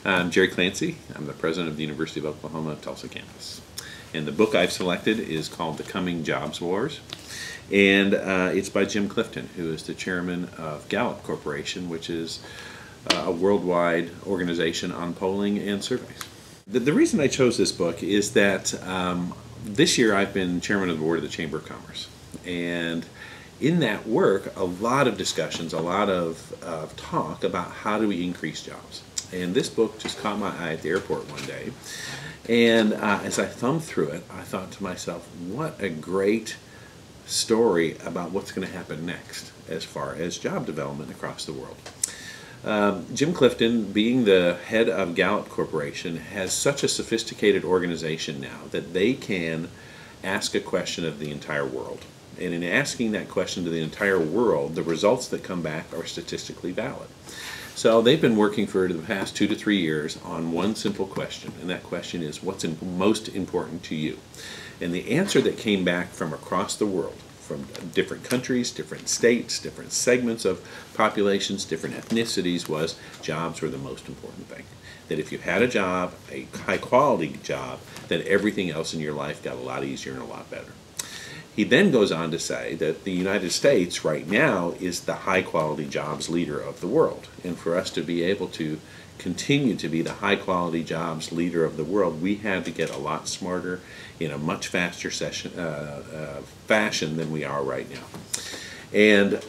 I'm Jerry Clancy. I'm the president of the University of Oklahoma Tulsa campus. And the book I've selected is called The Coming Jobs Wars. And it's by Jim Clifton, who is the chairman of Gallup Corporation, which is a worldwide organization on polling and surveys. The reason I chose this book is that this year I've been chairman of the board of the Chamber of Commerce. And in that work, a lot of discussions, a lot of talk about how do we increase jobs. And this book just caught my eye at the airport one day. And as I thumbed through it, I thought to myself, what a great story about what's going to happen next as far as job development across the world. Jim Clifton, being the head of Gallup Corporation, has such a sophisticated organization now that they can ask a question of the entire world. And in asking that question to the entire world, the results that come back are statistically valid. So they've been working for the past 2 to 3 years on one simple question, and that question is, what's most important to you? And the answer that came back from across the world, from different countries, different states, different segments of populations, different ethnicities, was jobs were the most important thing. That if you had a job, a high-quality job, then everything else in your life got a lot easier and a lot better. He then goes on to say that the United States right now is the high-quality jobs leader of the world. And for us to be able to continue to be the high-quality jobs leader of the world, we had to get a lot smarter in a much faster fashion than we are right now. And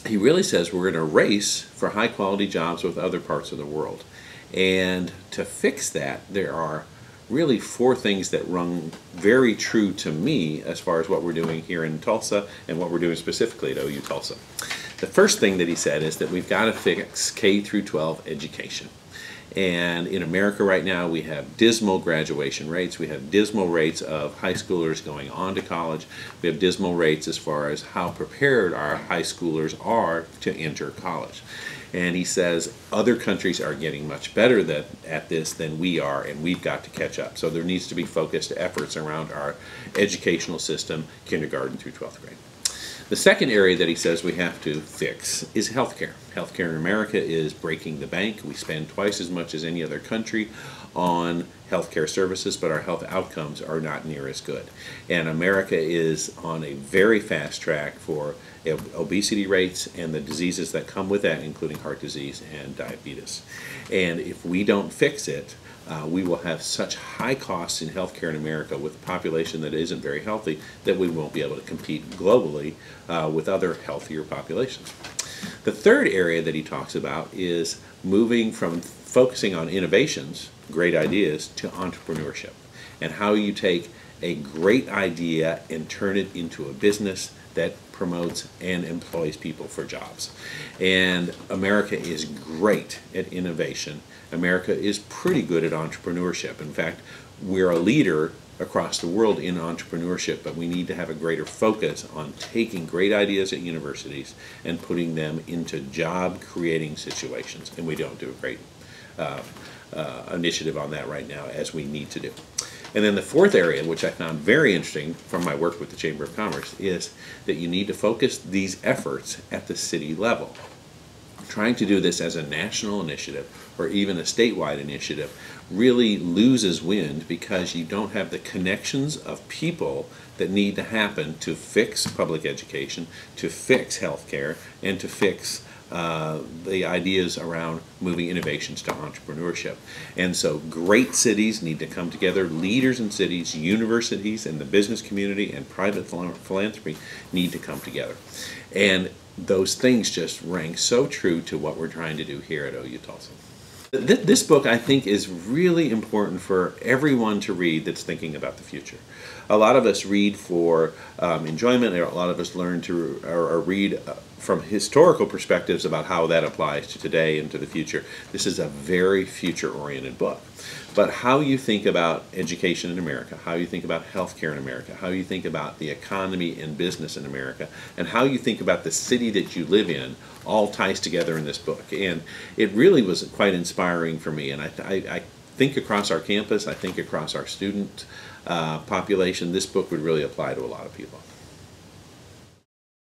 he really says we're in a race for high-quality jobs with other parts of the world. And to fix that, there are really 4 things that rung very true to me as far as what we're doing here in Tulsa and what we're doing specifically at OU-Tulsa. The first thing that he said is that we've got to fix K through 12 education. And in America right now we have dismal graduation rates, we have dismal rates of high schoolers going on to college, we have dismal rates as far as how prepared our high schoolers are to enter college. And he says other countries are getting much better at this than we are, and we've got to catch up. So there needs to be focused efforts around our educational system, kindergarten through 12th grade. The second area that he says we have to fix is healthcare. Healthcare in America is breaking the bank. We spend twice as much as any other country on healthcare services, but our health outcomes are not near as good. And America is on a very fast track for obesity rates and the diseases that come with that, including heart disease and diabetes. And if we don't fix it, we will have such high costs in healthcare in America with a population that isn't very healthy that we won't be able to compete globally with other healthier populations. The third area that he talks about is moving from focusing on innovations, great ideas, to entrepreneurship, and how you take a great idea and turn it into a business that promotes and employs people for jobs. And America is great at innovation. America is pretty good at entrepreneurship. In fact, we're a leader across the world in entrepreneurship, but we need to have a greater focus on taking great ideas at universities and putting them into job-creating situations. And we don't do a great initiative on that right now, as we need to do. And then the fourth area, which I found very interesting from my work with the Chamber of Commerce, is that you need to focus these efforts at the city level. Trying to do this as a national initiative or even a statewide initiative really loses wind because you don't have the connections of people that need to happen to fix public education, to fix healthcare, and to fix the ideas around moving innovations to entrepreneurship. And so great cities need to come together, leaders in cities, universities, and the business community and private philanthropy need to come together. And those things just rang so true to what we're trying to do here at OU-Tulsa. This book, I think, is really important for everyone to read that's thinking about the future. A lot of us read for enjoyment, a lot of us learn to or read from historical perspectives about how that applies to today and to the future. This is a very future-oriented book. But how you think about education in America, how you think about healthcare in America, how you think about the economy and business in America, and how you think about the city that you live in all ties together in this book. And it really was quite inspiring for me. And I think across our campus, I think across our student population, this book would really apply to a lot of people.